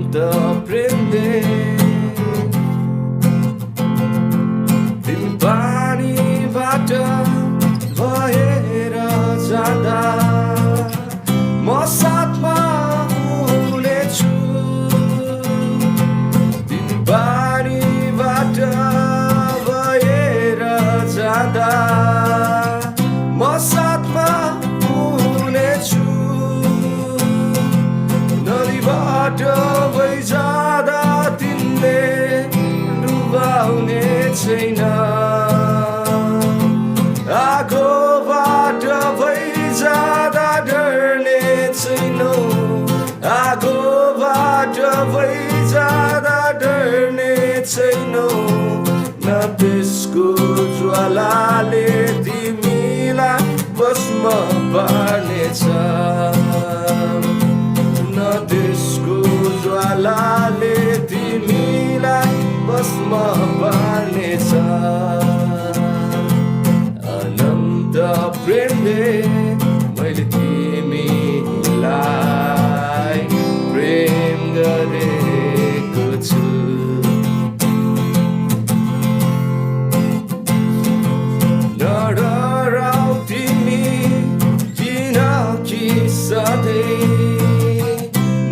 अनन्त प्रेमले तिमी पानीबाट भएर जाँदा म साथमा हुनेछु तिमी पानीबाट भएर जाँदा म साथमा हुनेछु नदीबाट भइजाँदा तिमीले डुबाउने छैन आगोबाट भइजाँदा डर्ने छैनौ आगोबाट भइजाँदा डर्ने छैनौ न त्यसको ज्वालाले तिमीलाई भस्म पार्नेछ न त्यसको ज्वालाले तिमीलाई भस्म पार्नेछ अनन्त प्रेमले मैले तिमीलाई प्रेम गरेको छु नडराऊ तिमी किनकि सधैँ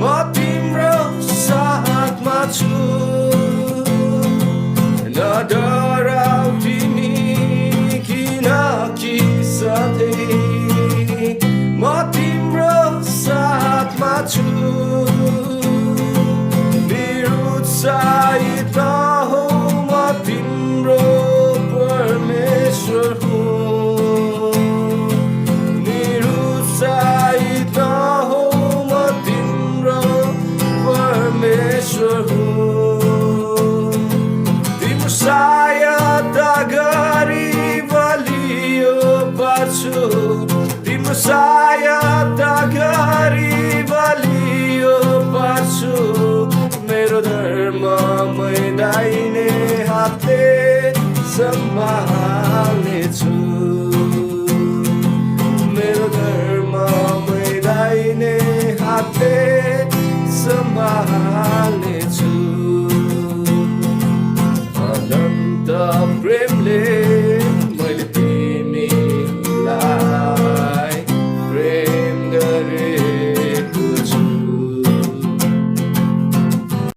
म तिम्रो साथमा छु नडराऊ तिमी किनकि सधैँ म तिम्रो साथमा छु निरुत्साहित हो म तिम्रो परमेश्वर हुँ निरुत्साहित हो म तिम्रो परमेश्वर हुँ तिम्रो सहायता गरी बलियो पार्छु तिम्रो सहायता गरी बलियो पार्छु मेरो धर्म मै दाहिने हातले सम्हाल्नेछु